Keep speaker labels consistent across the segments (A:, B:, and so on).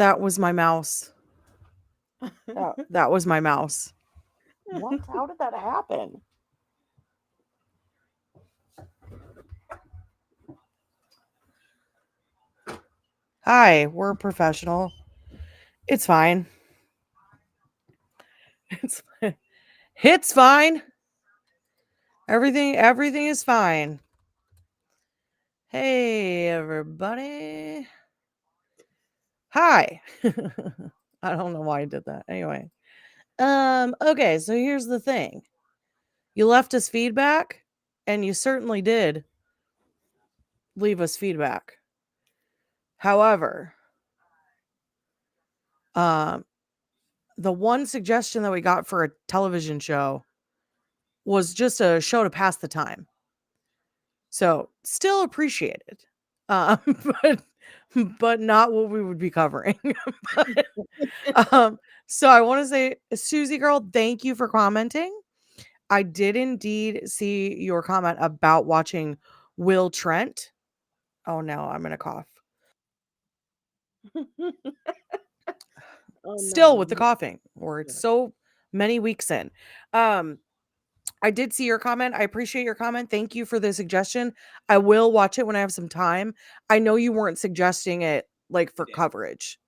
A: That was my mouse. That was my mouse.
B: What? How did that happen?
A: Hi, we're professional. It's fine. It's it's fine. Everything is fine. Hey everybody. Hi. I don't know why I did that. Anyway. Okay, so here's the thing. You left us feedback and you certainly did leave us feedback. However, um the one suggestion that we got for a television show was just a show to pass the time. So, still appreciated. Um, but but not what we would be covering. But, so I want to say, Susie girl, thank you for commenting. I did indeed see your comment about watching Will Trent. Oh no, I'm gonna cough.
B: Oh,
A: Still
B: no.
A: with the coughing, or it's so many weeks in. I did see your comment. I appreciate your comment. Thank you for the suggestion. I will watch it when I have some time. I know you weren't suggesting it like for coverage.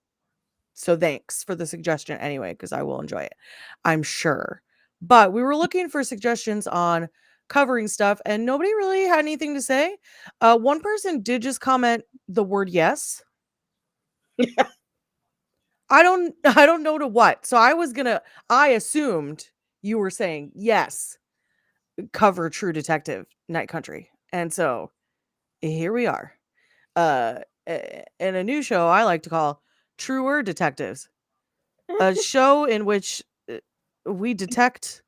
A: So thanks for the suggestion anyway, because I will enjoy it, I'm sure. But we were looking for suggestions on covering stuff, and nobody really had anything to say. One person did just comment the word yes. I don't know to what. So I assumed you were saying yes, cover True Detective Night Country. And so here we are. In a new show I like to call Truer Detectives, a show in which we detect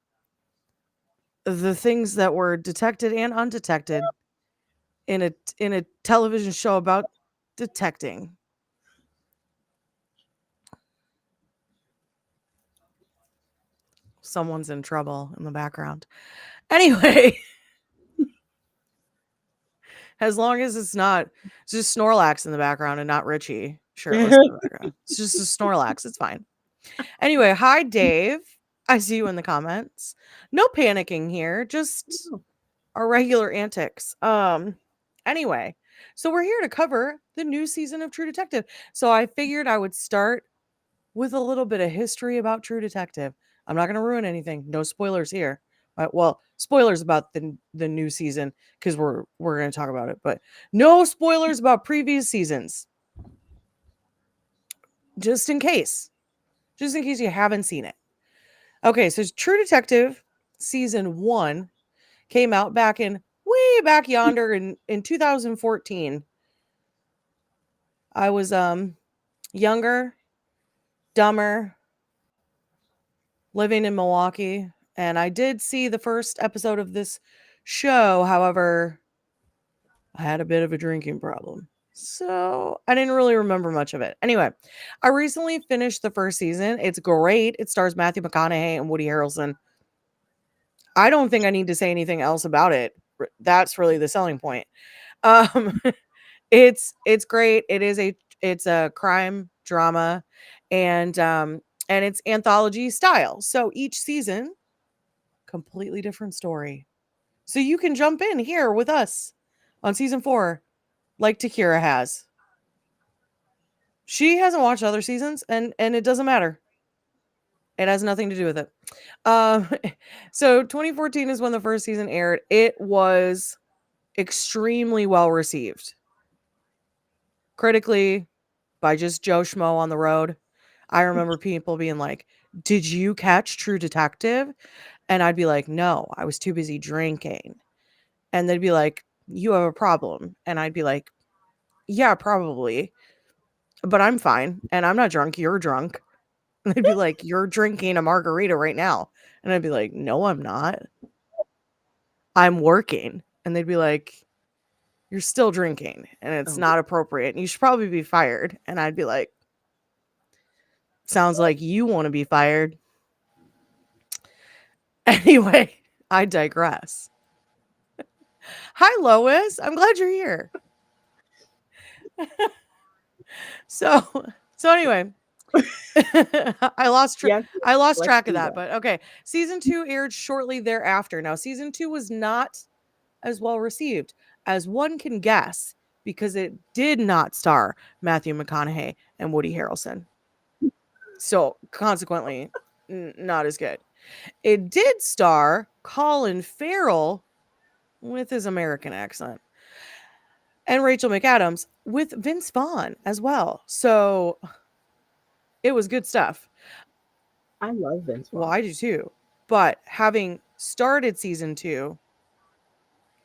A: the things that were detected and undetected in a television show about detecting. Someone's in trouble in the background. Anyway, as long as it's just Snorlax in the background and not Richie shirtless in the background. It's just a Snorlax. It's fine. Anyway, hi Dave. I see you in the comments. No panicking here, just our regular antics. Anyway, so we're here to cover the new season of True Detective. So I figured I would start with a little bit of history about True Detective. I'm not going to ruin anything. No spoilers here. Well, spoilers about the new season because we're going to talk about it, but no spoilers about previous seasons. Just in case. Just in case you haven't seen it. Okay, so True Detective season 1 came out way back yonder in 2014. I was younger, dumber, living in Milwaukee, and I did see the first episode of this show. However, I had a bit of a drinking problem. So I didn't really remember much of it. Anyway, I recently finished the first season. It's great. It stars Matthew McConaughey and Woody Harrelson. I don't think I need to say anything else about it. That's really the selling point. Um it's great. It's a crime drama, and it's anthology style. So each season completely different story. So you can jump in here with us on season 4 like Takeerah has. She hasn't watched other seasons, and it doesn't matter. It has nothing to do with it. Um so 2014 is when the first season aired. It was extremely well received. Critically, by just Joe Schmo on the road. I remember people being like, "Did you catch True Detective?" And I'd be like, "No, I was too busy drinking." And they'd be like, "You have a problem." And I'd be like, "Yeah, probably. But I'm fine. And I'm not drunk. You're drunk." And they'd be like, "You're drinking a margarita right now." And I'd be like, "No, I'm not. I'm working." And they'd be like, "You're still drinking and it's not appropriate. And you should probably be fired." And I'd be like, "Sounds like you want to be fired." Anyway, I digress. Hi, Lois. I'm glad you're here. So, So anyway, I lost
B: Yes, let's
A: track of
B: do
A: that,
B: that.
A: but okay. Season 2 aired shortly thereafter. Now, season 2 was not as well received as one can guess because it did not star Matthew McConaughey and Woody Harrelson. So, consequently, not as good. It did star Colin Farrell with his American accent and Rachel McAdams with Vince Vaughn as well. So, it was good stuff.
B: I love Vince
A: Well,
B: Vaughn.
A: I do too. But having started season 2,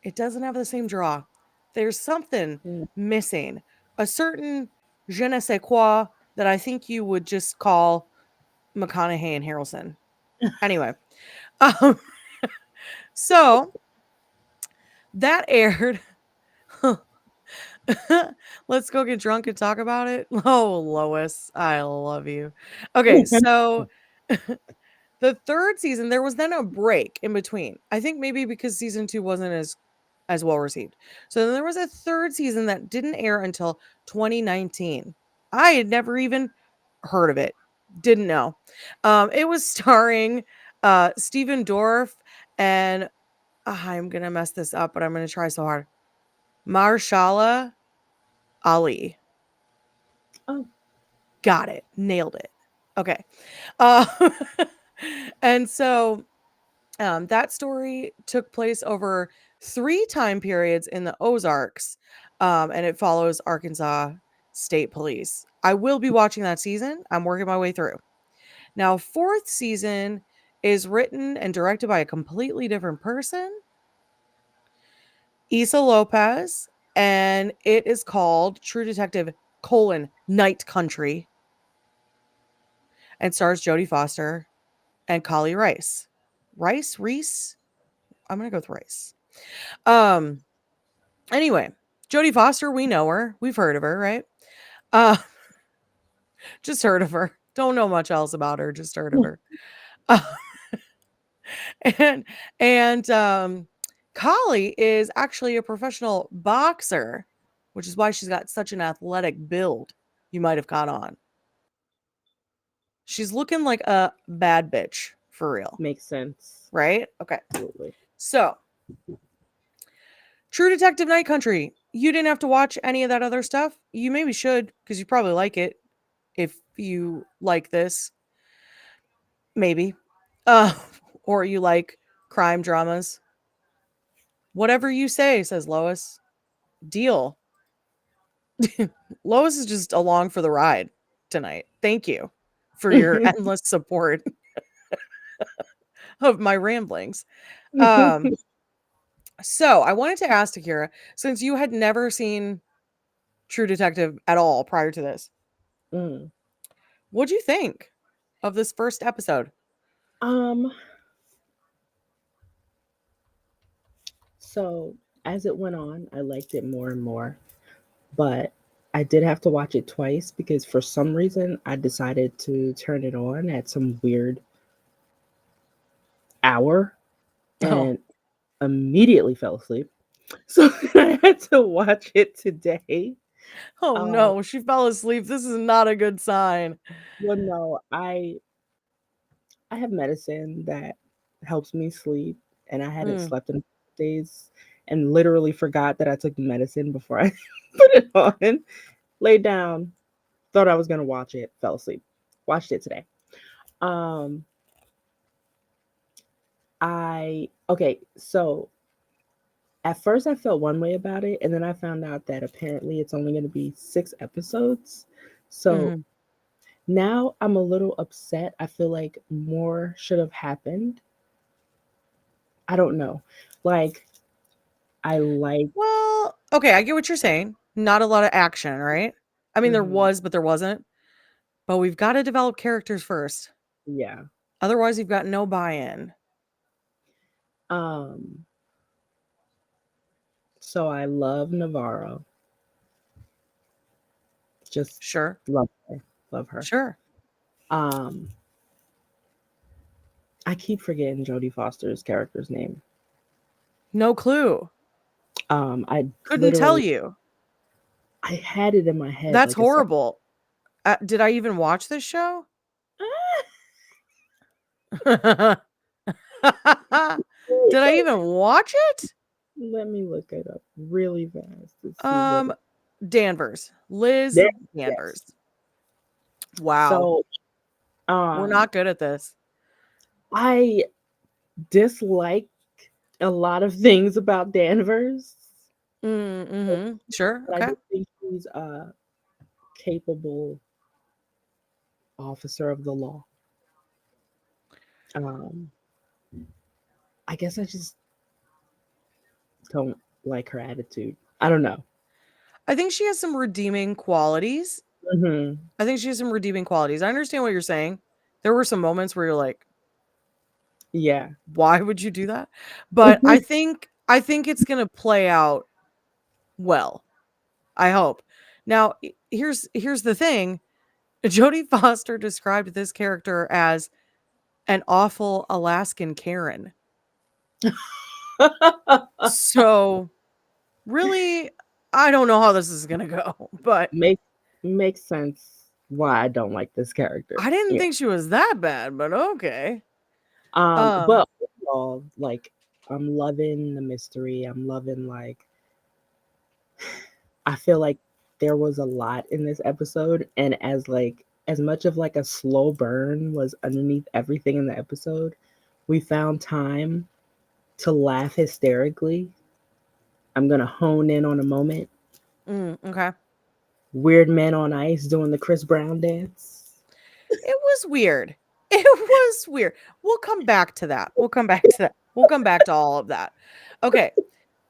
A: it doesn't have the same draw. There's something
B: Mm.
A: missing. A certain je ne sais quoi that I think you would just call McConaughey and Harrelson. Anyway, um, so that aired. Let's go get drunk and talk about it. Oh, Lois, I love you. Okay, so the third season, there was then a break in between. I think maybe because season 2 wasn't as well received. So then there was a third season that didn't air until 2019. I had never even heard of it. Didn't know. It was starring Stephen Dorff and I'm gonna mess this up, but I'm gonna try so hard. Marshala Ali.
B: Oh,
A: Got it. Nailed it. Okay. Uh, and so that story took place over 3 time periods in the Ozarks, and it follows Arkansas State Police. I will be watching that season. I'm working my way through. Now, fourth season is written and directed by a completely different person, Issa Lopez, and it is called True Detective: Night Country, and stars Jodie Foster and Kali Rice. Reese? I'm gonna go with Rice. Um, Anyway, Jodie Foster, we know her. We've heard of her, right? Uh, just heard of her. Don't know much else about her. Just heard of her. Uh, and and Kali is actually a professional boxer, which is why she's got such an athletic build. You might have caught on. She's looking like a bad bitch for real,
B: makes sense.
A: right? Okay.
B: Absolutely.
A: So, True Detective Night Country. You didn't have to watch any of that other stuff. You maybe should because you probably like it if you like this. Maybe. Uh, or you like crime dramas. Whatever you say, says Lois. Deal. Lois is just along for the ride tonight. Thank you for your endless support of my ramblings. So I wanted to ask Takeerah, since you had never seen True Detective at all prior to this,
B: Mm.
A: what'd you think of this first episode?
B: Um, so as it went on, I liked it more and more, but I did have to watch it twice because for some reason I decided to turn it on at some weird hour
A: Oh,
B: and immediately fell asleep. So I had to watch it today.
A: oh
B: Um,
A: no, she fell asleep. This is not a good sign.
B: well, no, I have medicine that helps me sleep, and I hadn't
A: Mm.
B: slept in days, and literally forgot that I took the medicine before I put it on. Laid down, thought I was gonna watch it, fell asleep. Watched it today. Um, so at first I felt one way about it, and then I found out that apparently it's only going to be 6 episodes. So
A: Mhm.
B: now I'm a little upset. I feel like more should have happened. I don't know. Like, I like,
A: Well, okay, I get what you're saying. Not a lot of action, right? I mean, there
B: mhm,
A: was, but there wasn't. But we've got to develop characters first.
B: yeah.
A: Otherwise, you've got no buy-in.
B: Um, so I love Navarro. Just
A: Sure.
B: love her. Love her.
A: Sure.
B: Um, I keep forgetting Jodie Foster's character's name.
A: No clue.
B: I
A: Couldn't tell
B: literally
A: you.
B: I had it in my head
A: That's
B: like a second.
A: horrible. Did I even watch this show? Did I even watch it?
B: Let me look it up really fast to see what
A: Um,
B: it
A: Danvers, Liz
B: there.
A: Danvers.
B: Yes.
A: Wow,
B: So
A: we're
B: um
A: not good at this.
B: I dislike a lot of things about Danvers,
A: Mm-hmm. Sure.
B: but I
A: Okay.
B: do think he's a capable officer of the law. Um, I guess I just don't like her attitude. I don't know.
A: I think she has some redeeming qualities.
B: Hmm.
A: I think she has some redeeming qualities. I understand what you're saying. There were some moments where you're like,
B: Yeah.
A: why would you do that? But I think it's gonna play out well. I hope. Now, here's the thing. Jodie Foster described this character as an awful Alaskan Karen. So, really, I don't know how this is gonna go, but
B: Make makes sense why I don't like this character.
A: I didn't
B: Yeah.
A: think she was that bad, but okay.
B: But overall, like I'm loving the mystery. I'm loving like I feel like there was a lot in this episode, and as much of like a slow burn was underneath everything in the episode, we found time to laugh hysterically. I'm gonna hone in on a moment.
A: Okay.
B: Weird Men on Ice doing the Chris Brown dance.
A: It was weird. It was weird. We'll come back to that. We'll come back to that. We'll come back to all of that. Okay.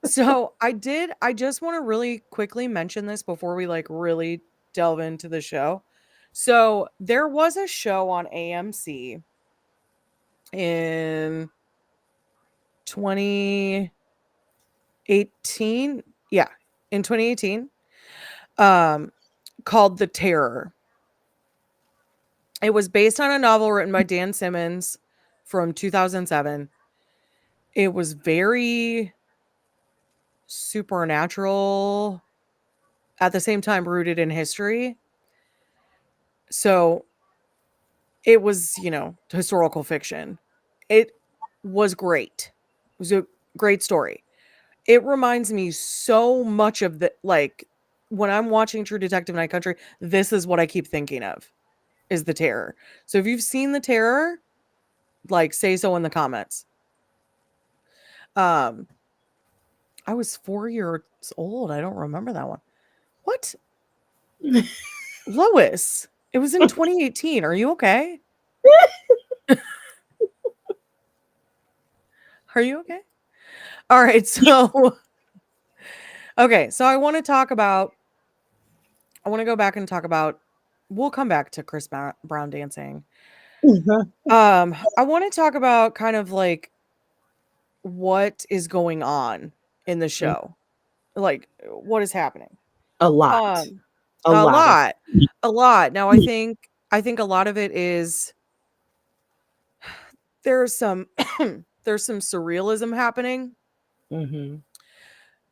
A: So I just want to really quickly mention this before we like really delve into the show. So there was a show on AMC in 2018. Yeah, in 2018. Um, called The Terror. It was based on a novel written by Dan Simmons from 2007. It was very supernatural, at the same time rooted in history. So it was, historical fiction. It was great. It was a great story. It reminds me so much of the like when I'm watching True Detective Night Country, this is what I keep thinking of is The Terror. So if you've seen The Terror, like say so in the comments. Um I was 4 years old. I don't remember that one. What? Lois. It was in 2018. Are you okay? Are you okay? All right. So, okay. So I want to go back and talk about, we'll come back to Chris Brown dancing. I want to talk about kind of like what is going on in the show. Like what is happening.
B: A lot.
A: Um,
B: A
A: a
B: lot of
A: lot. A lot. Now I think a lot of it is there's some there's some surrealism happening
B: mm-hmm.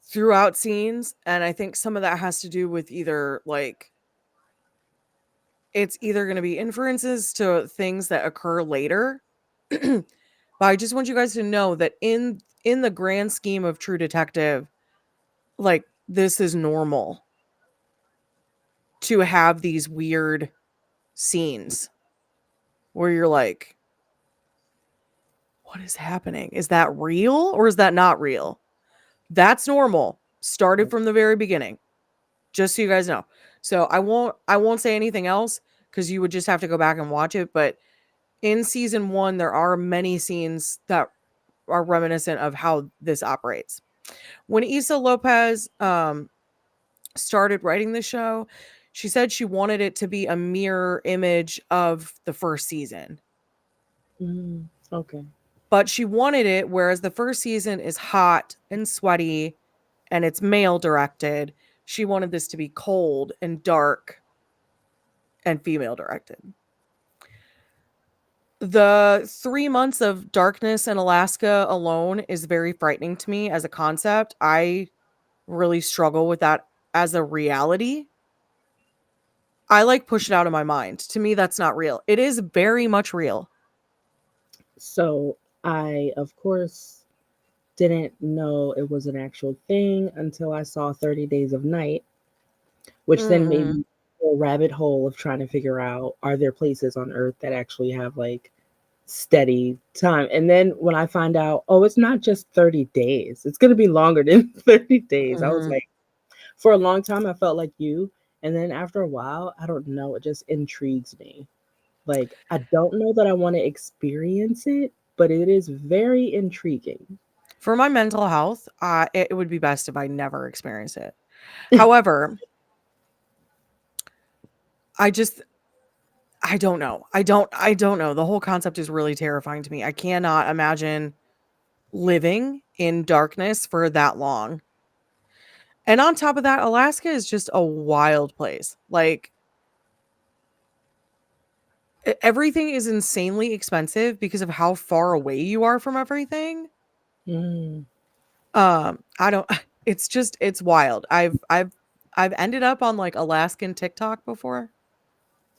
A: throughout scenes, and I think some of that has to do with either like it's either going to be inferences to things that occur later. But I just want you guys to know that in the grand scheme of True Detective, like this is normal to have these weird scenes where you're like, what is happening? Is that real or is that not real? That's normal. Started from the very beginning. Just so you guys know. So I won't say anything else because you would just have to go back and watch it. But in season 1, there are many scenes that are reminiscent of how this operates. When Issa Lopez started writing the show, she said she wanted it to be a mirror image of the first season.
B: Okay.
A: But she wanted it, whereas the first season is hot and sweaty and it's male directed, she wanted this to be cold and dark and female directed. The 3 months of darkness in Alaska alone is very frightening to me as a concept. I really struggle with that as a reality. I like push it out of my mind. To me, that's not real. It is very much real.
B: So I, of course, didn't know it was an actual thing until I saw 30 Days of Night, which then made
A: Mm-hmm.
B: me go a rabbit hole of trying to figure out, are there places on Earth that actually have like steady time? And then when I find out, oh, it's not just 30 days, it's going to be longer than 30 days. I was
A: Mm-hmm.
B: like, for a long time, I felt like you. And then after a while, I don't know, it just intrigues me. Like, I don't know that I want to experience it, but it is very intriguing.
A: For my mental health, it would be best if I never experience it. However, I just I don't know. I don't know. The whole concept is really terrifying to me. I cannot imagine living in darkness for that long. And on top of that, Alaska is just a wild place. Like everything is insanely expensive because of how far away you are from everything.
B: Mm.
A: I don't it's wild. I've ended up on like Alaskan TikTok before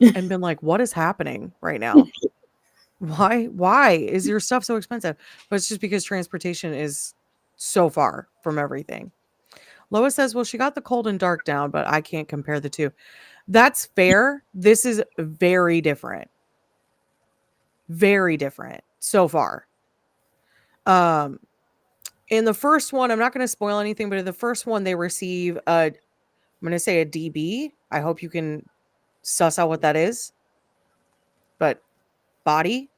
A: and been like, what is happening right now? Why is your stuff so expensive? But it's just because transportation is so far from everything. Lois says, well, she got the cold and dark down, but I can't compare the two. That's fair. This is very different. Very different so far. Um, in the first one, I'm not going to spoil anything, but in the first one, they receive I'm going to say a DB. I hope you can suss out what that is. But body.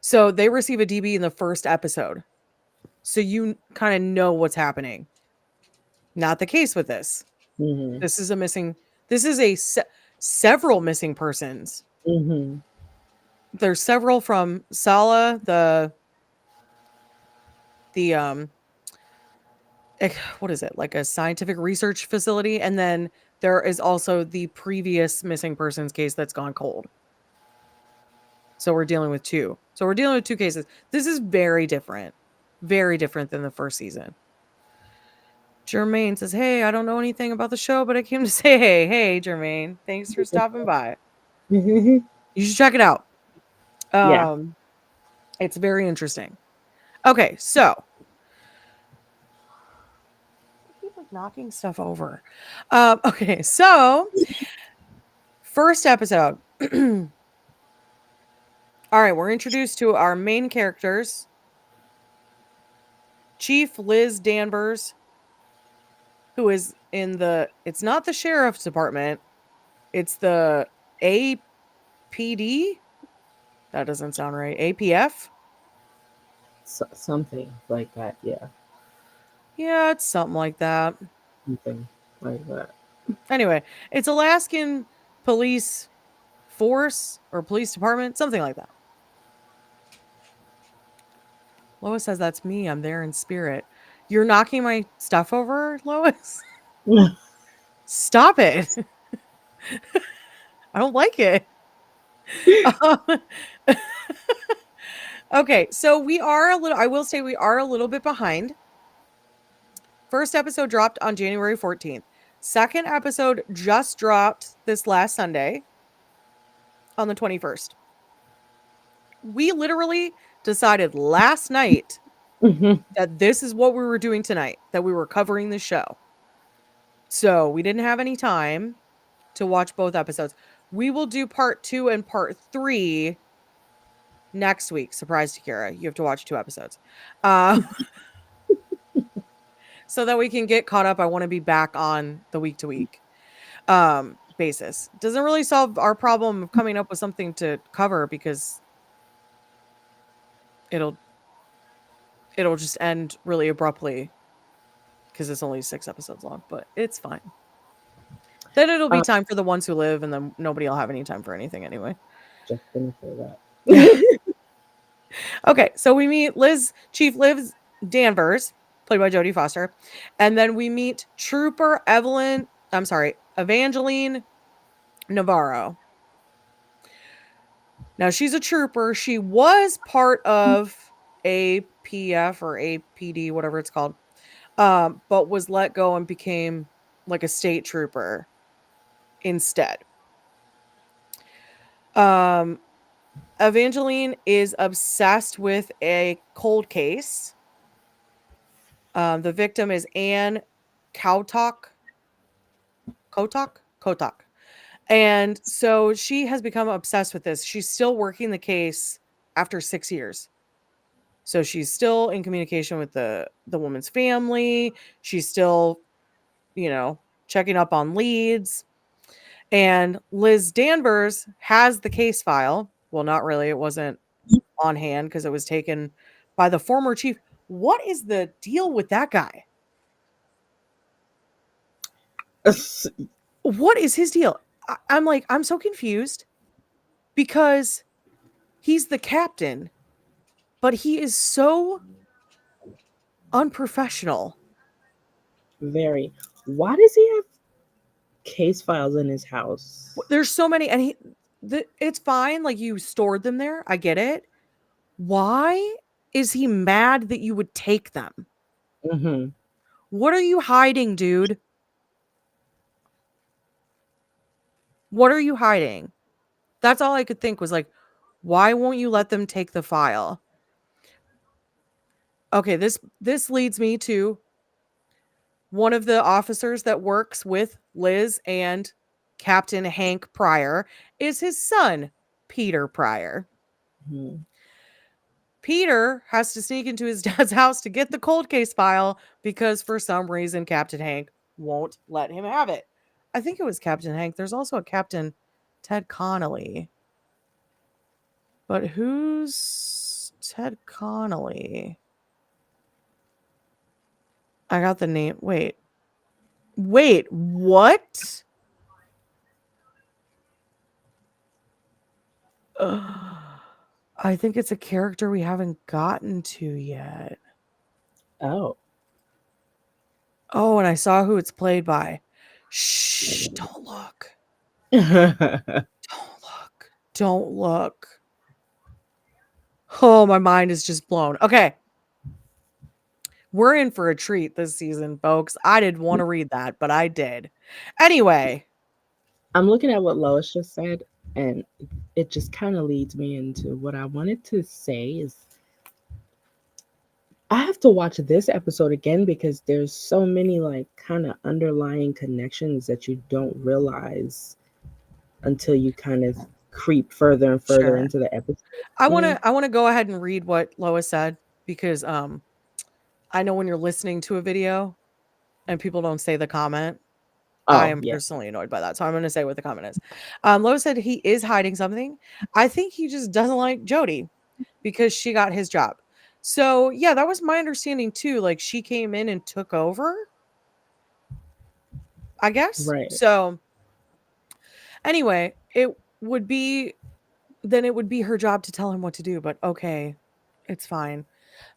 A: So they receive a DB in the first episode. So you kind of know what's happening. Not the case with this.
B: Mhm.
A: This is a missing. This is a several missing persons.
B: Mhm.
A: There's several from Sala, the what is it, like a scientific research facility, and then there is also the previous missing persons case that's gone cold. So we're dealing with two. So we're dealing with two cases. This is very different than the first season. Jermaine says, "Hey, I don't know anything about the show, but I came to say hey. Hey, Jermaine, thanks for stopping by. You should check it out.
B: Yeah.
A: Um, it's very interesting." Okay, so I keep like knocking stuff over. Okay, so first episode. All right, we're introduced to our main characters. Chief Liz Danvers, who is in it's not the sheriff's department, it's the APD. That doesn't sound right. APF?
B: Something like that. Yeah.
A: Yeah, it's something like that.
B: Something like that.
A: Anyway, it's Alaskan police force or police department, something like that. Lois says that's me. I'm there in spirit. You're knocking my stuff over, Lois? Stop it. I don't like it. Okay, so I will say we are a little bit behind. First episode dropped on January 14th. Second episode just dropped this last Sunday on the 21st. We literally decided last night
B: Mhm.
A: that this is what we were doing tonight, that we were covering the show. So we didn't have any time to watch both episodes. We will do part 2 and part 3 next week. Surprise, Takeerah. You have to watch 2 episodes. Uh, so that we can get caught up. I want to be back on the week to week basis. Doesn't really solve our problem of coming up with something to cover because it'll it'll just end really abruptly because it's only 6 episodes long, but it's fine. Then it'll be
B: Uh,
A: time for the ones who live, and then nobody will have any time for anything anyway.
B: just gonna say that.
A: Okay, so we meet Chief Liz Danvers, played by Jodie Foster, and then we meet Trooper Evangeline Navarro. Now she's a trooper. She was part of APF or APD, whatever it's called, but was let go and became like a state trooper. instead. Um, Evangeline is obsessed with a cold case. The victim is Anne Kautok. Kotok. And so she has become obsessed with this. She's still working the case after 6 years. So she's still in communication with the woman's family. She's still, you know, checking up on leads. And Liz Danvers has the case file. Well, not really. It wasn't on hand because it was taken by the former chief. What is the deal with that guy? What is his deal? I'm like, I'm so confused because he's the captain, but he is so unprofessional.
B: Very. Why does he have case files in his house?
A: There's so many, and it's fine. Like you stored them there. I get it. Why is he mad that you would take them?
B: Mm-hmm.
A: What are you hiding, dude? What are you hiding? That's all I could think was like, why won't you let them take the file? Okay, this leads me to one of the officers that works with Liz and Captain Hank Pryor is his son, Peter Pryor.
B: Mm-hmm.
A: Peter has to sneak into his dad's house to get the cold case file because for some reason Captain Hank won't let him have it. I think it was Captain Hank. There's also a Captain Ted Connolly. But who's Ted Connolly? I got the name. Wait, what? I think it's a character we haven't gotten to yet.
B: Oh.
A: Oh, and I saw who it's played by. Shh, don't look. Don't look. Oh, my mind is just blown. Okay. We're in for a treat this season, folks. I didn't want to read that, but I did. Anyway.
B: I'm looking at what Lois just said, and it just kind of leads me into what I wanted to say is I have to watch this episode again because there's so many like kind of underlying connections that you don't realize until you kind of creep further and further
A: Sure.
B: into the episode.
A: I want to go ahead and read what Lois said because I know when you're listening to a video and people don't say the comment, I
B: Oh,
A: am
B: yeah.
A: personally annoyed by that. So I'm going to say what the comment is. Lois said he is hiding something. I think he just doesn't like Jodie because she got his job. So yeah, that was my understanding too. Like she came in and took over, I guess.
B: Right.
A: So anyway, it would be her job to tell him what to do, but okay, it's fine.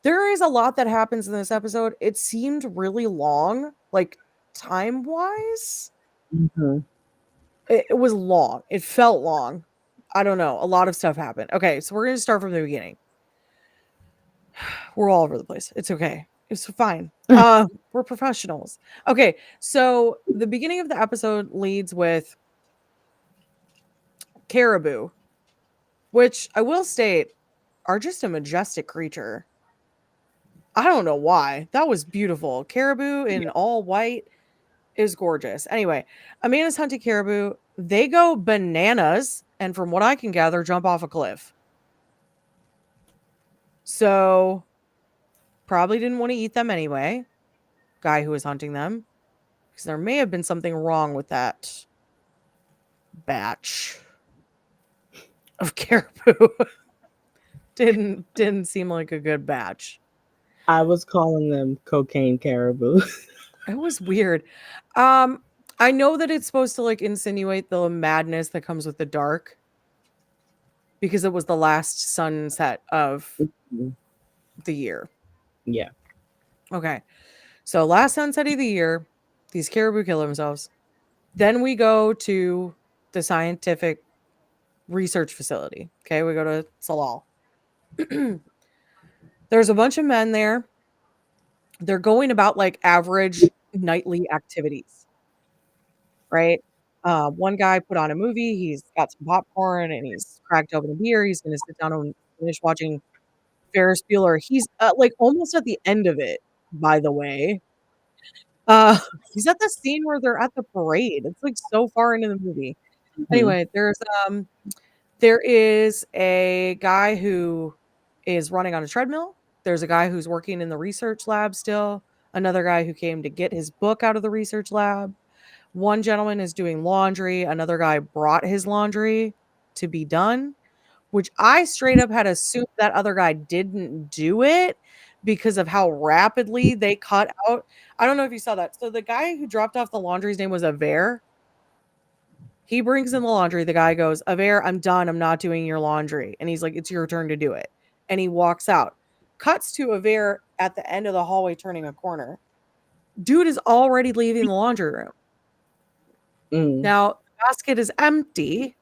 A: There is a lot that happens in this episode. It seemed really long, like time-wise.
B: Mm-hmm.
A: It was long. It felt long. I don't know. A lot of stuff happened. Okay, so we're going to start from the beginning. We're all over the place. It's okay. It's fine. We're professionals. Okay, so the beginning of the episode leads with caribou, which I will state are just a majestic creature. I don't know why. That was beautiful. Caribou in all white is gorgeous. Anyway, Amanda's hunting caribou. They go bananas, and from what I can gather, jump off a cliff. So, probably didn't want to eat them anyway. Guy who was hunting them, because there may have been something wrong with that batch of caribou. didn't seem like a good batch.
B: I was calling them cocaine caribou.
A: It was weird. I know that it's supposed to like insinuate the madness that comes with the dark because it was the last sunset of the year.
B: Yeah.
A: Okay. So last sunset of the year, these caribou kill themselves. Then we go to the scientific research facility. Okay, we go to Tsalal. There's a bunch of men there. They're going about like average nightly activities. Right? One guy put on a movie. He's got some popcorn and he's cracked open a beer. He's going to sit down and finish watching Ferris Bueller. He's like almost at the end of it, by the way. Uh, he's at the scene where they're at the parade. It's like so far into the movie.
B: Mhm.
A: Anyway, there is a guy who is running on a treadmill. There's a guy who's working in the research lab still. Another guy who came to get his book out of the research lab. One gentleman is doing laundry. Another guy brought his laundry to be done, which I straight up had assumed that other guy didn't do it because of how rapidly they cut out. I don't know if you saw that. So the guy who dropped off the laundry's name was Aver. He brings in the laundry. The guy goes, Aver, I'm done. I'm not doing your laundry. And he's like, it's your turn to do it. And he walks out. Cuts to Aver at the end of the hallway turning a corner. Dude is already leaving the laundry room.
B: Mm.
A: Now, the basket is empty,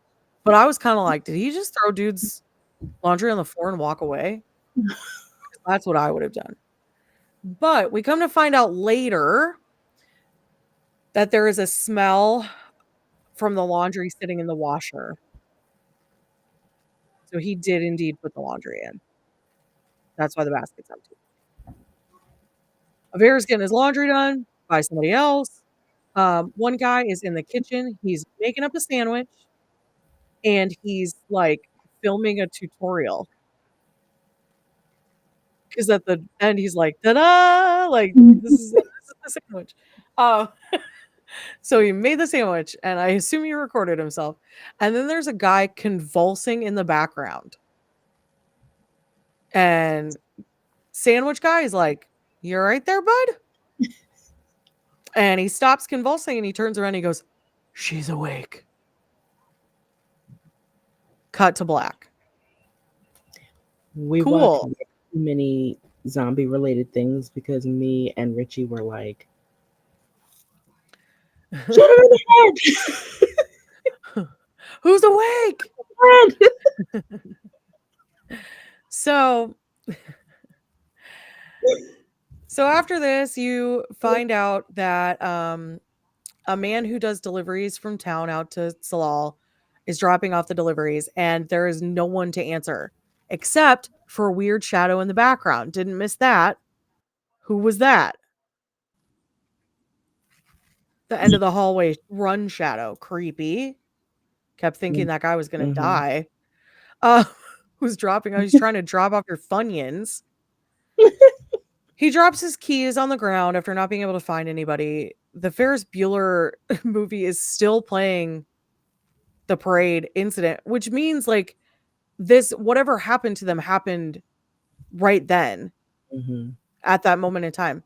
A: but I was kind of like, did he just throw dude's laundry on the floor and walk away? That's what I would have done. But we come to find out later that there is a smell from the laundry sitting in the washer. So he did indeed put the laundry in. That's why the basket's empty. Avera's getting his laundry done by somebody else. One guy is in the kitchen. He's making up a sandwich and he's like filming a tutorial. Because at the end he's like, ta-da! Like this is the sandwich. So he made the sandwich, and I assume he recorded himself. And then there's a guy convulsing in the background. And sandwich guy is like, "You're right there, bud?" And he stops convulsing and he turns around and he goes, "She's awake." Cut to black.
B: We watched
A: Cool.
B: too many zombie related things because me and Richie were like, shoot him in the
A: Who's awake?
B: head!
A: So after this, you find out that a man who does deliveries from town out to Tsalal is dropping off the deliveries, and there is no one to answer except for a weird shadow in the background. Didn't miss that. Who was that? The end of the hallway run shadow. Creepy. Kept thinking that guy was going to
B: Mhm.
A: die. Uh, who's dropping? He's trying to drop off your Funyuns. He drops his keys on the ground after not being able to find anybody. The Ferris Bueller movie is still playing the parade incident, which means like this, whatever happened to them happened right then
B: Mhm.
A: at that moment in time.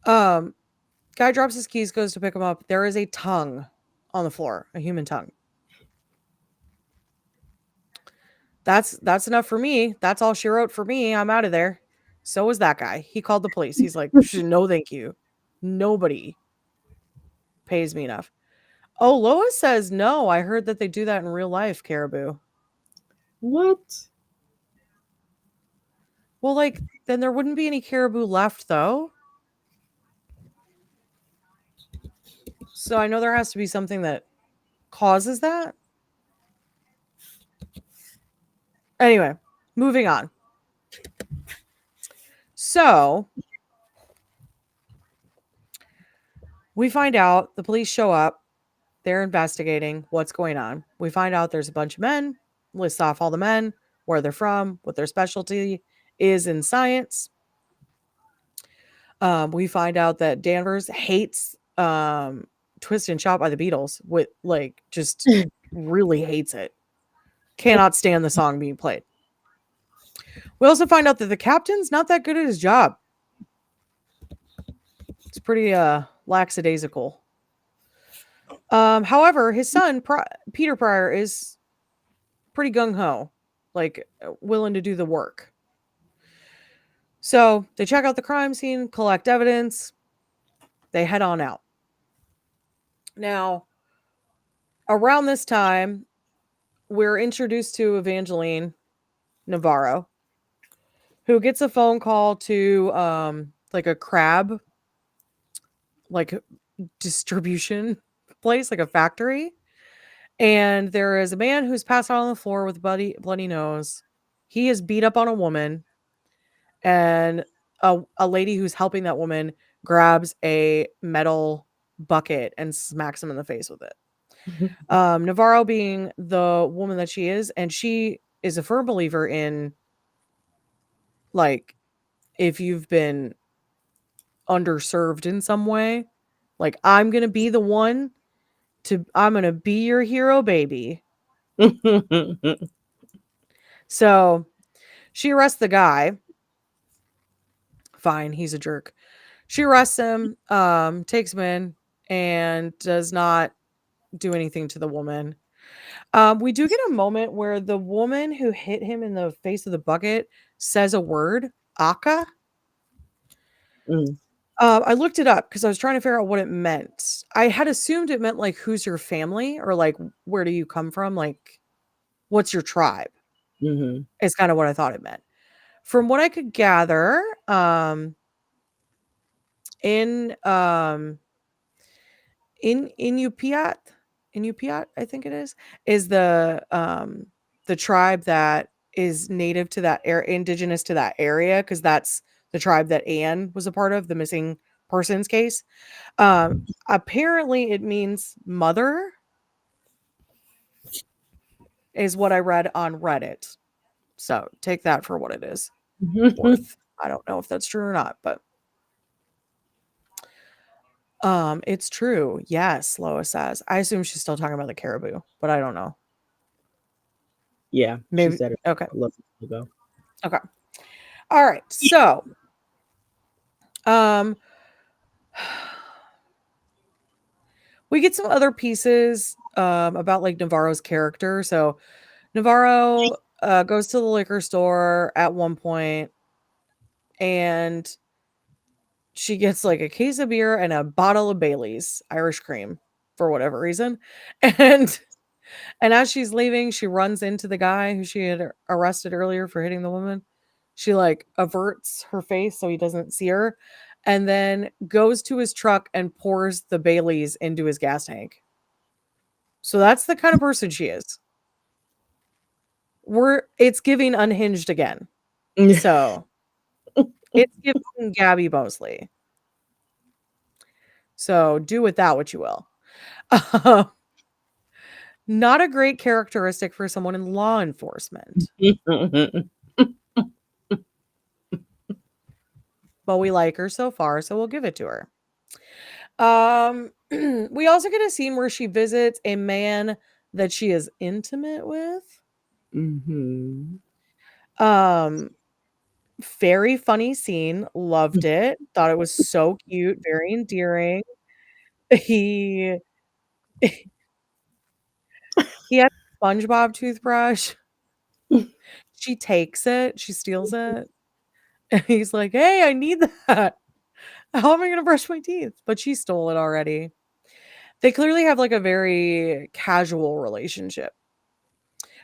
A: Guy drops his keys, goes to pick them up. There is a tongue on the floor, a human tongue. That's enough for me. That's all she wrote for me. I'm out of there. So was that guy. He called the police. He's like, no, thank you. Nobody pays me enough. Oh, Lois says no. I heard that they do that in real life, Caribou.
B: What?
A: Well, like, then there wouldn't be any caribou left, though. So I know there has to be something that causes that. Anyway, moving on. So we find out the police show up. They're investigating what's going on. We find out there's a bunch of men, lists off all the men, where they're from, what their specialty is in science. We find out that Danvers hates Twist and Shout by the Beatles, with like just really hates it. Cannot stand the song being played. We also find out that the captain's not that good at his job. It's pretty lackadaisical. However, his son Peter Pryor is pretty gung ho, like willing to do the work. So they check out the crime scene, collect evidence, they head on out. Now, around this time, we're introduced to Evangeline Navarro, who gets a phone call to like a crab like distribution place, like a factory. And there is a man who's passed out on the floor with a bloody nose. He is beat up on a woman, and a lady who's helping that woman grabs a metal bucket and smacks him in the face with it. Navarro being the woman that she is, and she is a firm believer in, like, if you've been underserved in some way, like, I'm gonna be the one I'm gonna be your hero, baby. So she arrests the guy. Fine, he's a jerk. She arrests him, takes him in, and does not do anything to the woman. We do get a moment where the woman who hit him in the face of the bucket says a word, "Aka."
B: Mm.
A: I looked it up because I was trying to figure out what it meant. I had assumed it meant like, who's your family, or like, where do you come from? Like, what's your tribe?
B: Mhm.
A: Is kind of what I thought it meant. From what I could gather, in Inupiat, I think it is the tribe that is native to that indigenous to that area, because that's the tribe that Anne was a part of, the missing persons case. Apparently it means mother, is what I read on Reddit. So take that for what it is worth. I don't know if that's true or not, but it's true. Yes, Lois says. I assume she's still talking about the caribou, but I don't know.
B: Yeah, she
A: Maybe.
B: said it
A: Okay.
B: a little ago.
A: Okay. All right. So, um, we get some other pieces about like Navarro's character. So Navarro goes to the liquor store at one point, and she gets like a case of beer and a bottle of Bailey's Irish cream for whatever reason. And as she's leaving, she runs into the guy who she had arrested earlier for hitting the woman. She like averts her face so he doesn't see her, and then goes to his truck and pours the Baileys into his gas tank. So that's the kind of person she is. It's giving unhinged again. So it's giving Gabby Mosley. So do with that what you will. Not a great characteristic for someone in law enforcement. But we like her so far, so we'll give it to her. We also get a scene where she visits a man that she is intimate with.
B: Mhm.
A: Very funny scene. Loved it. Thought it was so cute, very endearing. He he had a SpongeBob toothbrush. She takes it, she steals it. And he's like, "Hey, I need that. How am I gonna brush my teeth?" But she stole it already. They clearly have like a very casual relationship.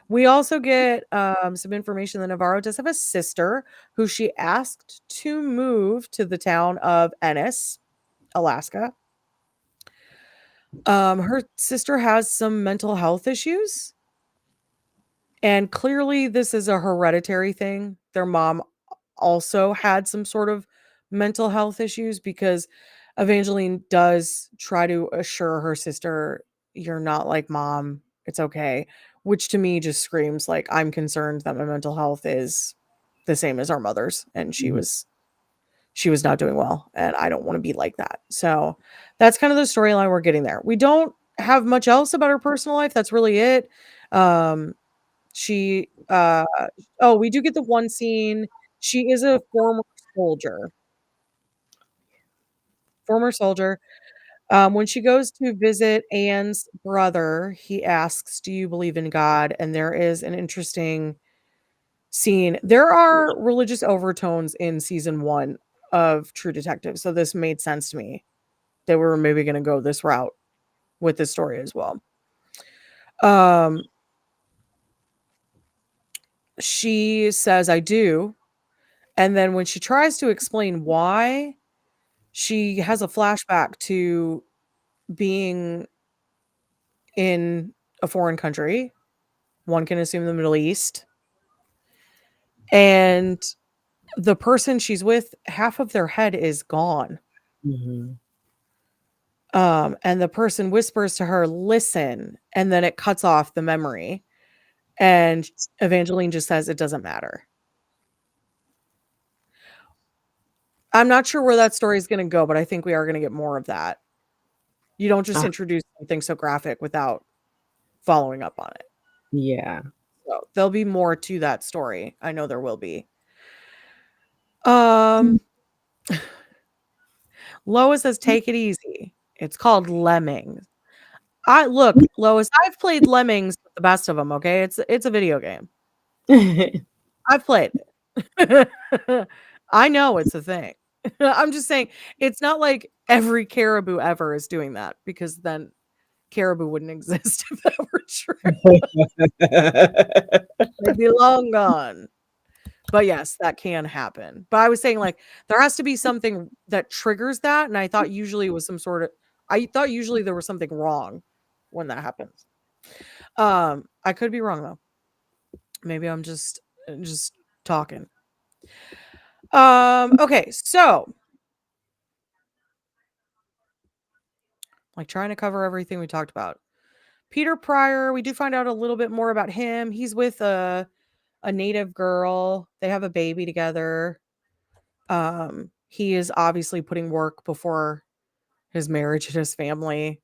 A: We also get some information that Navarro does have a sister who she asked to move to the town of Ennis, Alaska. Her sister has some mental health issues, and clearly this is a hereditary thing. Their mom also had some sort of mental health issues, because Evangeline does try to assure her sister, "You're not like mom. It's okay." Which to me just screams like, I'm concerned that my mental health is the same as our mother's, and
B: Mhm.
A: she was not doing well, and I don't want to be like that. So that's kind of the storyline we're getting there. We don't have much else about her personal life. That's really it. Um, she oh, we do get the one scene. She is a soldier. Former soldier. When she goes to visit Anne's brother, he asks, "Do you believe in God?" And there is an interesting scene. There are religious overtones in season 1 of True Detective, so this made sense to me. They were maybe gonna go this route with this story as well. Um, she says, "I do," and then when she tries to explain why, she has a flashback to being in a foreign country. One can assume the Middle East. And the person she's with, half of their head is gone.
B: Mm-hmm.
A: And the person whispers to her, listen, and then it cuts off the memory. And Evangeline just says, it doesn't matter. I'm not sure where that story is going to go, but I think we are going to get more of that. You don't just introduce something so graphic without following up on it.
B: Yeah.
A: So there'll be more to that story. I know there will be. Lois says, take it easy. It's called Lemmings. Look, Lois, I've played Lemmings with the best of them, okay? It's a video game. I've played it. I know it's a thing. I'm just saying it's not like every caribou ever is doing that, because then caribou wouldn't exist if that were true. They'd be long gone. But yes, that can happen. But I was saying, like, there has to be something that triggers that, and I thought usually it was usually there was something wrong when that happens. I could be wrong though. Maybe I'm just talking. Okay, so like trying to cover everything we talked about. Peter Pryor, we do find out a little bit more about him. He's with a native girl. They have a baby together. He is obviously putting work before his marriage and his family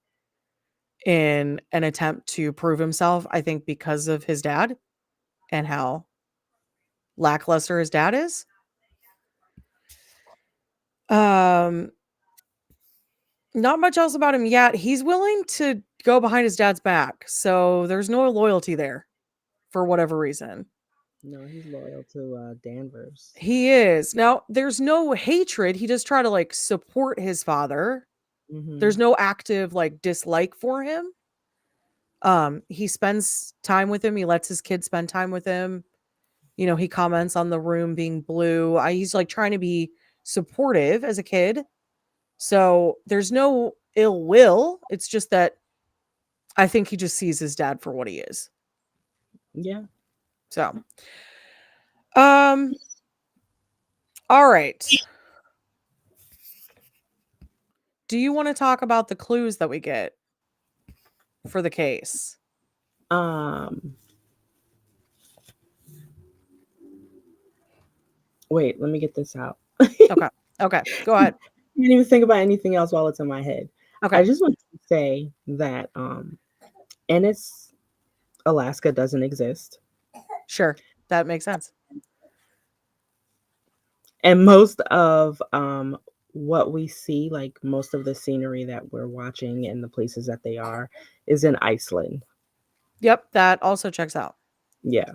A: in an attempt to prove himself, I think because of his dad and how lackluster his dad is. Not much else about him yet. He's willing to go behind his dad's back, so there's no loyalty there for whatever reason.
B: No, he's loyal to Danvers.
A: He is. Now, there's no hatred. He does try to like support his father.
B: Mm-hmm.
A: There's no active like dislike for him. He spends time with him. He lets his kids spend time with him. You know, he comments on the room being blue. He's like trying to be supportive as a kid. So there's no ill will. It's just that I think he just sees his dad for what he is.
B: Yeah.
A: So, all right. Do you want to talk about the clues that we get for the case?
B: Wait, let me get this out.
A: Okay, go ahead.
B: I didn't even think about anything else while it's in my head.
A: Okay.
B: I just want to say that Ennis, Alaska doesn't exist.
A: Sure, that makes sense.
B: And most of what we see, like most of the scenery that we're watching and the places that they are, is in Iceland.
A: Yep, that also checks out.
B: Yeah.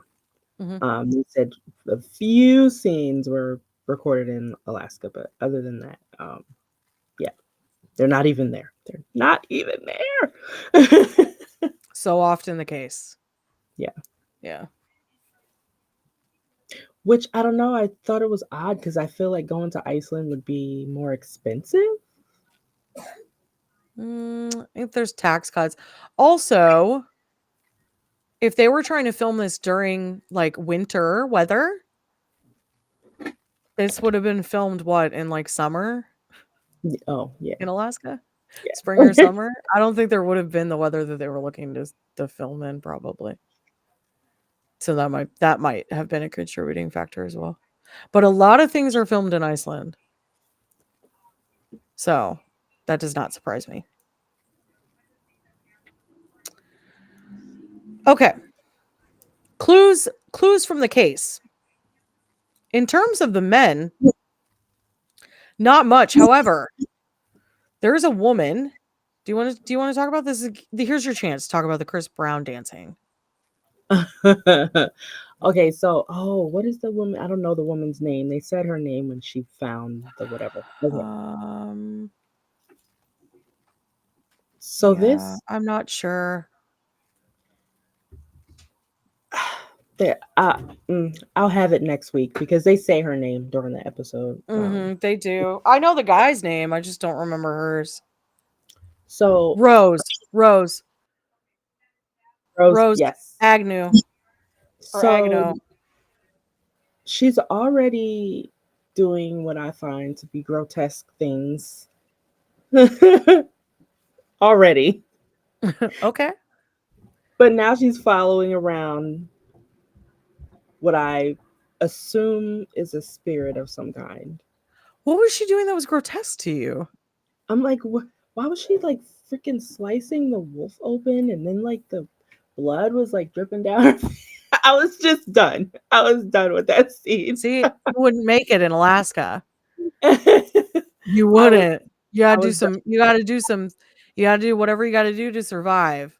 A: Mm-hmm.
B: They said a few scenes were recorded in Alaska, but other than that, yeah, they're not even there. They're not even there.
A: So often the case.
B: Yeah.
A: Yeah.
B: Which I don't know. I thought it was odd because I feel like going to Iceland would be more expensive.
A: If there's tax cuts. Also, if they were trying to film this during like winter weather, this would have been filmed in like summer?
B: Oh, yeah.
A: In Alaska?
B: Yeah.
A: Spring or summer? I don't think there would have been the weather that they were looking to film in, probably. So that might have been a contributing factor as well. But a lot of things are filmed in Iceland. So that does not surprise me. Okay. Clues from the case. In terms of the men, not much. However, there is a woman. Do you want to talk about this? Here's your chance to talk about the Chris Brown dancing.
B: Okay, so what is the woman? I don't know the woman's name. They said her name when she found the whatever. Okay. So this,
A: I'm not sure.
B: I'll have it next week because they say her name during the episode.
A: They do. I know the guy's name. I just don't remember hers.
B: So
A: Rose.
B: Rose,
A: Rose
B: yes.
A: Agnew or
B: So
A: Agnew.
B: she's already doing what I find to be grotesque things already.
A: Okay.
B: But now she's following around what I assume is a spirit of some kind.
A: What was she doing that was grotesque to you?
B: I'm like, why was she like freaking slicing the wolf open and then like the blood was like dripping down her face? I was just done. I was done with that scene.
A: See, you wouldn't make it in Alaska.
B: I
A: You
B: was
A: wouldn't. You
B: I
A: gotta do
B: was done.
A: some you gotta do some you gotta do whatever you gotta do to survive.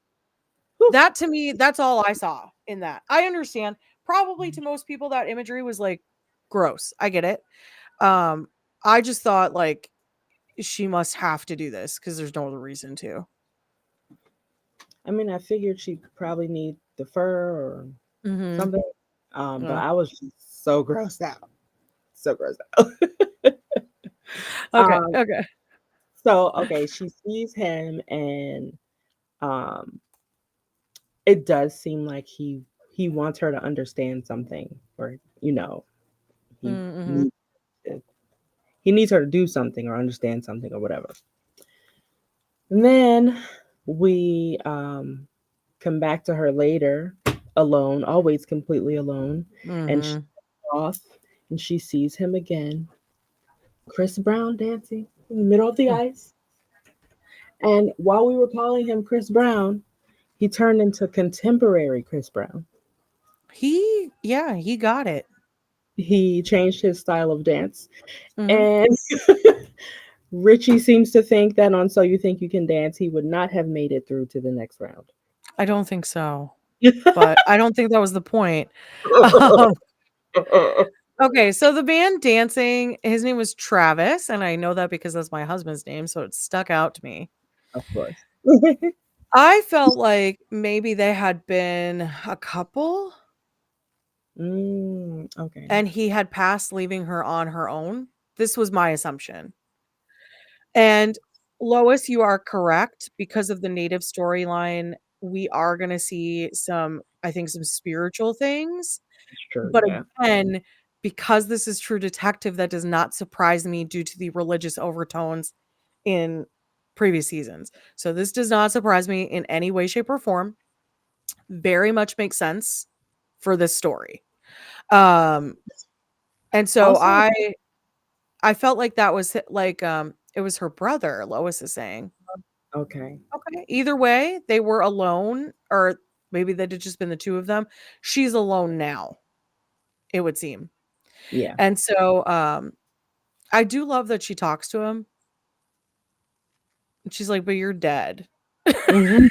B: Whew.
A: That to me, that's all I saw in that. I understand. Probably to most people that imagery was like gross. I get it. Um, I just thought like she must have to do this because there's no other reason to.
B: I mean, I figured she'd probably need the fur or
A: Mm-hmm.
B: something. But
A: Yeah.
B: I was just so grossed out. So grossed out.
A: Okay.
B: um,
A: Okay.
B: so okay, she sees him and um it does seem like he wants her to understand something, or he
A: Mm-hmm.
B: needs to, he needs her to do something or understand something or whatever. And then we come back to her later, alone, always completely alone, and she's
A: Mm-hmm.
B: off, and she sees him again, Chris Brown dancing in the middle of the ice. And while we were calling him Chris Brown, he turned into contemporary Chris Brown.
A: He got it.
B: He changed his style of dance.
A: Mm-hmm.
B: And Richie seems to think that on So You Think You Can Dance, he would not have made it through to the next round.
A: I don't think so, but I don't think that was the point. Um, okay, so the band dancing, his name was Travis, and I know that because that's my husband's name, so it stuck out to me.
B: Of course.
A: I felt like maybe they had been a couple
B: Okay.
A: and he had passed leaving her on her own. This was my assumption. And Lois, you are correct because of the native storyline. We are going to see I think, some spiritual things.
B: It's true.
A: But
B: Yeah.
A: again, because this is True Detective, that does not surprise me due to the religious overtones in previous seasons. So this does not surprise me in any way, shape, or form. Very much makes sense for this story. Um, and so
B: Also,
A: I felt like that was like it was her brother, Lois is saying.
B: okay.
A: Okay. Either way, they were alone, or maybe that had just been the two of them. She's alone now, it would seem.
B: Yeah.
A: And so I do love that she talks to him. And she's like, "But you're dead."
B: Hmm.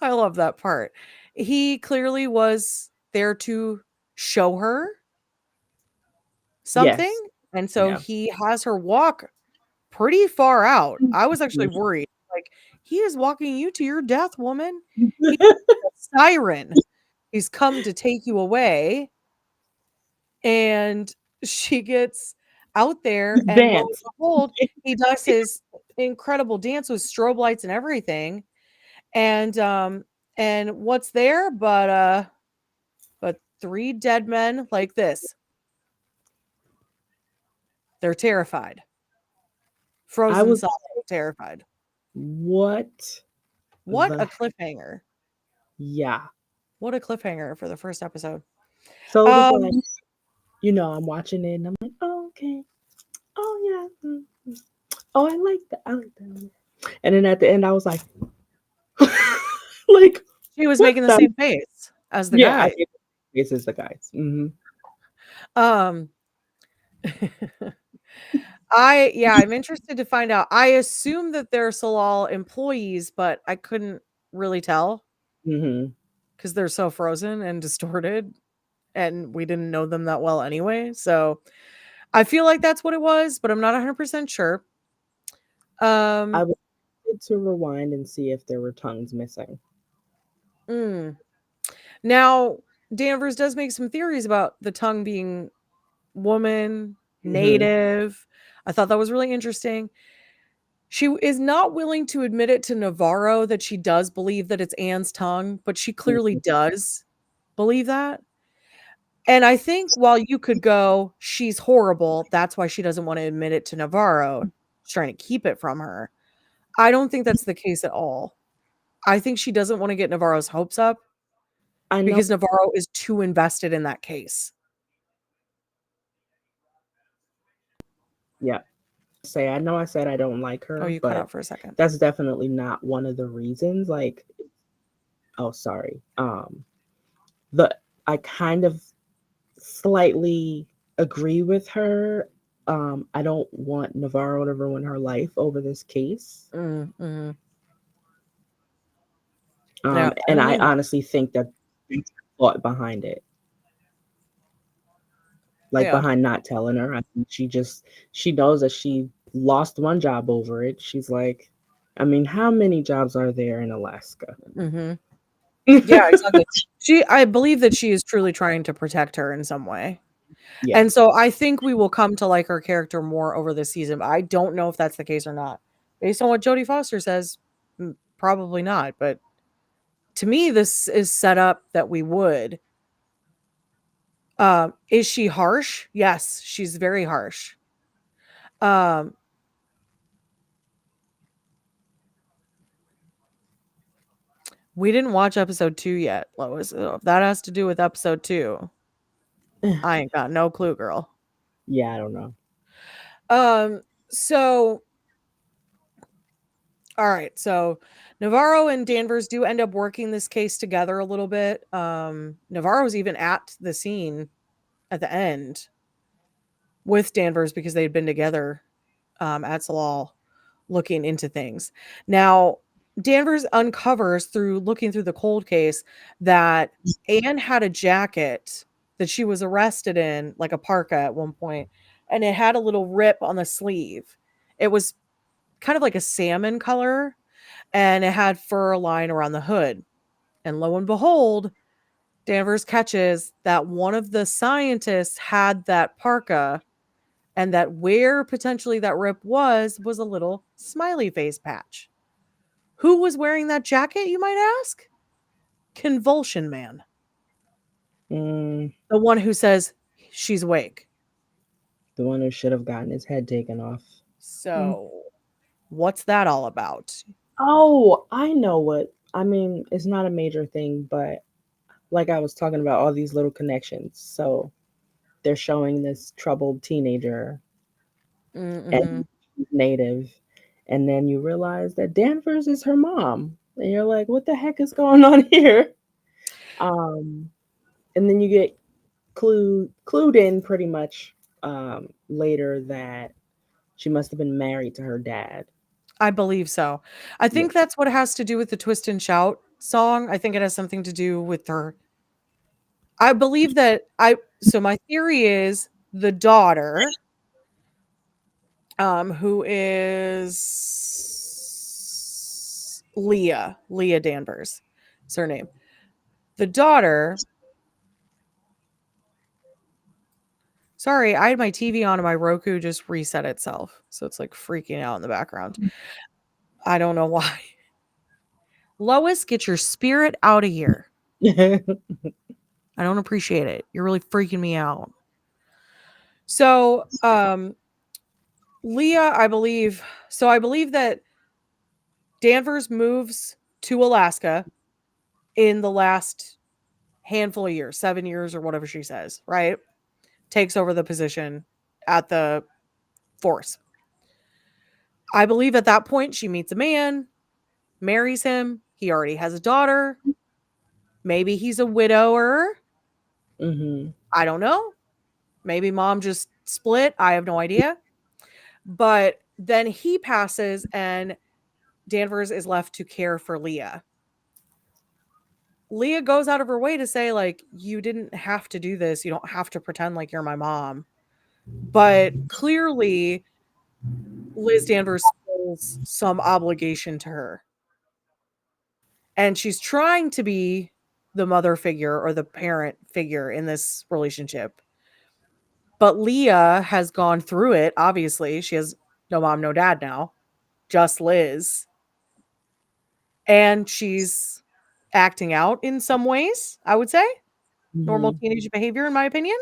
A: I love that part. He clearly was there to show her something,
B: Yes.
A: and so
B: Yeah.
A: he has her walk pretty far out. I was actually worried, like, "He is walking you to your death, woman. He's a siren. He's come to take you away." And she gets out there, and lo and
B: Dance.
A: behold, he does his incredible dance with strobe lights and everything, and what's there but 3 dead men like this. They're terrified.
B: I
A: Frozen
B: was
A: solid, terrified.
B: what
A: What
B: the
A: a cliffhanger.
B: yeah.
A: What a cliffhanger for the first episode.
B: So it was like,
A: Um,
B: I'm watching it and I'm like, oh, okay. Oh yeah. Oh, I like that. I like that. And then at the end I was like, like,
A: she was
B: what
A: making the
B: the
A: same face as the
B: yeah, I
A: guy.
B: think this is the guys.
A: Um I'm interested to find out. I assume that they're Tsalal employees, but I couldn't really tell
B: Hmm.
A: because they're so frozen and distorted, and we didn't know them that well anyway. So I feel like that's what it was, but I'm not 100% sure.
B: I
A: Um,
B: would need to rewind and see if there were tongues missing.
A: mm. Now, Danvers does make some theories about the tongue being woman,
B: Hmm.
A: native. I thought that was really interesting. She is not willing to admit it to Navarro that she does believe that it's Anne's tongue, but she clearly does believe that. And I think while you could go, she's horrible, that's why she doesn't want to admit it to Navarro. She's trying to keep it from her. I don't think that's the case at all. I think she doesn't want to get Navarro's hopes up
B: I know.
A: because Navarro is too invested in that case.
B: Yeah. I know I said I don't like
A: Oh,
B: her,
A: you cut
B: but
A: out for a second.
B: that's definitely not one of the reasons. Like, oh, sorry. The I kind of slightly agree with her. I don't want Navarro to ruin her life over this case.
A: Mm-hmm.
B: And I honestly think that there's thought behind it. Like behind not telling her. I think she knows that she lost one job over it. She's like, I mean, how many jobs are there in Alaska?
A: Mm-hmm. Yeah, exactly. I believe that she is truly trying to protect her in some way.
B: Yeah.
A: And so I think we will come to like her character more over this season. But I don't know if that's the case or not. Based on what Jodie Foster says, probably not. But to me, this is set up that we would. Is she harsh? Yes, she's very harsh. We didn't watch episode 2 yet, Lois. If that has to do with episode 2, I ain't got no clue, girl.
B: Yeah, I don't know.
A: So all right, so Navarro and Danvers do end up working this case together a little bit. Navarro's even at the scene at the end with Danvers because they'd been together at Tsalal looking into things. Now, Danvers uncovers through looking through the cold case that Anne had a jacket that she was arrested in, like a parka at one point, and it had a little rip on the sleeve. It was kind of like a salmon color, and it had fur lying around the hood. And lo and behold, Danvers catches that one of the scientists had that parka, and that where potentially that rip was a little smiley face patch. Who was wearing that jacket, you might ask? Convulsion Man.
B: The
A: one who says she's awake.
B: The one who should have gotten his head taken off.
A: So, what's that all about?
B: Oh, I know what. I mean, it's not a major thing, but like I was talking about, all these little connections. So they're showing this troubled teenager and native, and then you realize that Danvers is her mom, and you're like, what the heck is going on here? And then you get clued in pretty much later that she must have been married to her dad.
A: I believe so. I think that's what it has to do with the Twist and Shout song. I think it has something to do with her. I believe that so my theory is the daughter, who is Leah Danvers, is her name. The daughter. Sorry, I had my TV on and my Roku just reset itself. So it's like freaking out in the background. I don't know why. Lois, get your spirit out of here. I don't appreciate it. You're really freaking me out. So, Leah, I believe that Danvers moves to Alaska in the last handful of years, 7 years or whatever she says, right? Takes over the position at the force. I believe at that point she meets a man, marries him. He already has a daughter. Maybe he's a widower. I don't know. Maybe mom just split. I have no idea. But then he passes and Danvers is left to care for Leah. Leah goes out of her way to say, like, you didn't have to do this. You don't have to pretend like you're my mom. But clearly, Liz Danvers feels some obligation to her. And she's trying to be the mother figure or the parent figure in this relationship. But Leah has gone through it, obviously. She has no mom, no dad now. just Liz. And she's acting out in some ways, I would say. Normal
B: Mhm.
A: teenage behavior, in my opinion.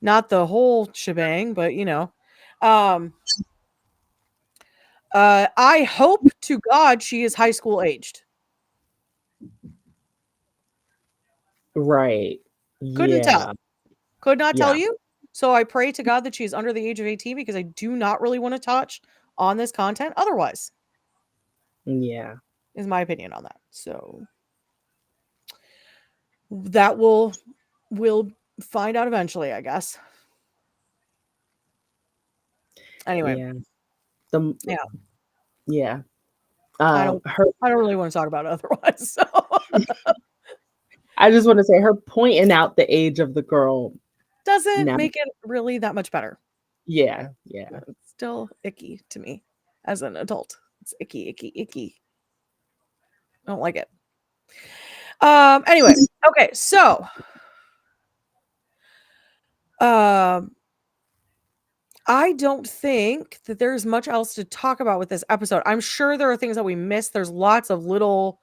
A: Not the whole shebang, but Um, I hope to God she is high school aged.
B: Right.
A: Couldn't
B: Yeah.
A: tell. Could not tell
B: Yeah.
A: you. So I pray to God that she's under the age of 18 because I do not really want to touch on this content otherwise,
B: Yeah.
A: is my opinion on that. So that we'll find out eventually, I guess. Anyway,
B: Yeah. The
A: yeah,
B: yeah.
A: I don't
B: Her
A: I don't really want to talk about it otherwise. So
B: I just want to say her pointing out the age of the girl
A: doesn't
B: now.
A: make it really that much better.
B: Yeah. Yeah.
A: It's still icky to me as an adult. It's icky, icky, icky. I don't like it. Anyway, okay, so um I don't think that there's much else to talk about with this episode. I'm sure there are things that we missed. There's lots of little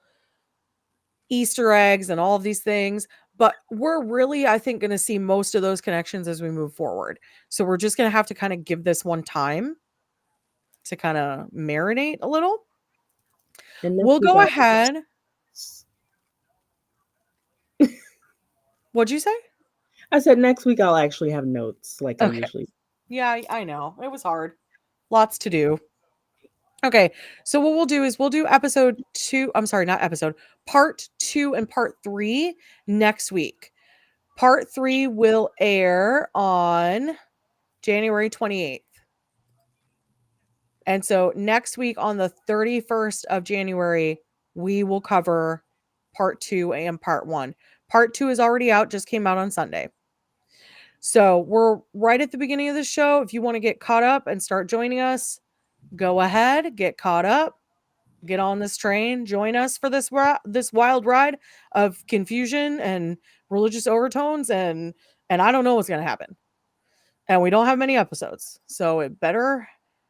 A: Easter eggs and all of these things, but we're really, I think, going to see most of those connections as we move forward. So we're just going to have to kind of give this one time to kind of marinate a little.
B: And
A: We'll
B: next week
A: go ahead. What'd you say?
B: I said next week I'll actually have notes like I
A: Okay.
B: usually.
A: Yeah, I know. It was hard. Lots to do. Okay. So what we'll do is we'll do episode 2. I'm sorry, not episode. Part 2 and part 3 next week. Part 3 will air on January 28th. And so next week on the 31st of January, we will cover part 2 and part 1. Part 2 is already out, just came out on Sunday. So we're right at the beginning of the show. If you want to get caught up and start joining us, go ahead, get caught up, get on this train, join us for this wild ride of confusion and religious overtones and I don't know what's going to happen. And we don't have many episodes, so it better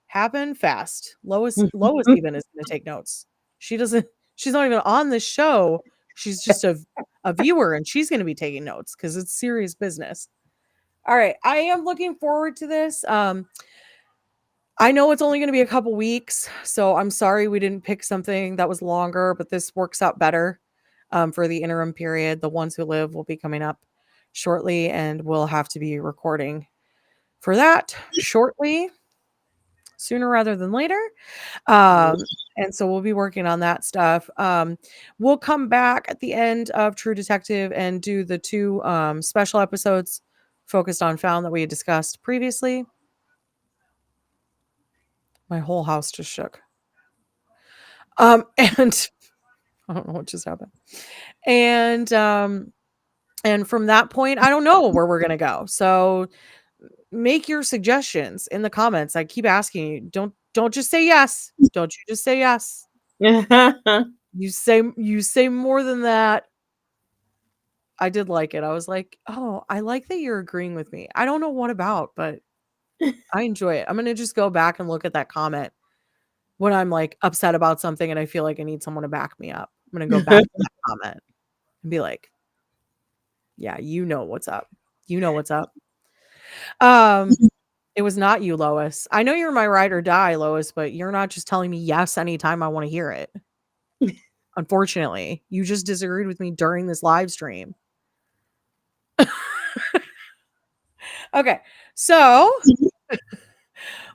A: happen fast. Lois even is going to take notes. She's not even on this show. She's just a viewer and she's going to be taking notes cuz it's serious business. All right, I am looking forward to this. I know it's only going to be a couple weeks, so I'm sorry we didn't pick something that was longer, but this works out better for the interim period. The Ones Who Live will be coming up shortly, and we'll have to be recording for that shortly, sooner rather than later. And so we'll be working on that stuff. We'll come back at the end of True Detective and do the 2 special episodes focused on Found that we had discussed previously. My whole house just shook. And I don't know what just happened. And from that point, I don't know where we're gonna go. So make your suggestions in the comments. I keep asking you, don't just say yes. Don't you just say yes. You say more than that. I did like it. I was like, oh, I like that you're agreeing with me. I don't know what about, but I enjoy it. I'm gonna just go back and look at that comment when I'm like upset about something and I feel like I need someone to back me up. I'm gonna go back to that comment and be like, yeah, you know what's up. You know what's up. Um, it was not you, Lois. I know you're my ride or die, Lois, but you're not just telling me yes anytime I want to hear it. Unfortunately, you just disagreed with me during this live stream. Okay, so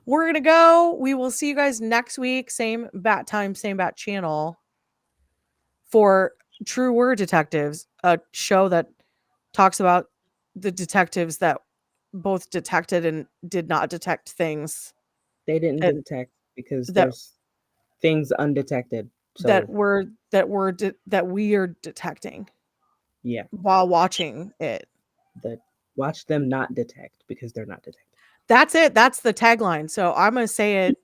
A: we're gonna go. We will see you guys next week. Same bat time, same bat channel for True Word Detectives, a show that talks about the detectives that both detected and did not detect things
B: They didn't
A: that
B: detect because
A: that
B: there's things undetected.
A: that
B: So
A: were that we are detecting
B: yeah,
A: while watching it.
B: the watch them not detect because they're not detected.
A: That's it. That's the tagline. So I'm gonna say it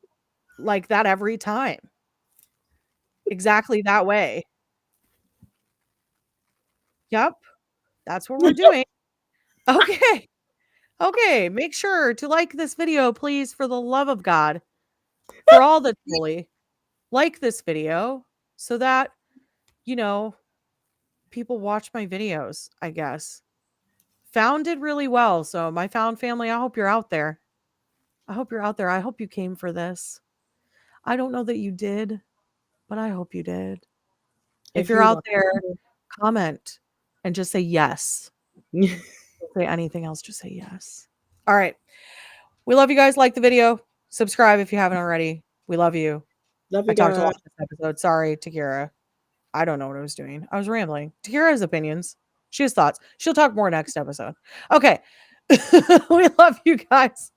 A: like that every time. Exactly that way. Yep. That's what we're doing. Okay. Okay. Make sure to like this video, please, for the love of God. for all that's holy, like this video so that, you know, people watch my videos, I guess. Found did really well. So, my Found family, I hope you're out there. I hope you're out there. I hope you came for this. I don't know that you did, but I hope you did. If
B: If
A: you're
B: you
A: out
B: want
A: there, comment and just say yes.
B: to.
A: Don't say anything else, just say yes. All right. We love you guys. Like the video. Subscribe if you haven't already. We love you.
B: Love
A: I
B: you
A: talked a
B: guys.
A: lot this episode. Sorry, Takeerah. I don't know what I was doing. I was rambling. Takeerah has opinions. She has thoughts. She'll talk more next episode. Okay. We love you guys.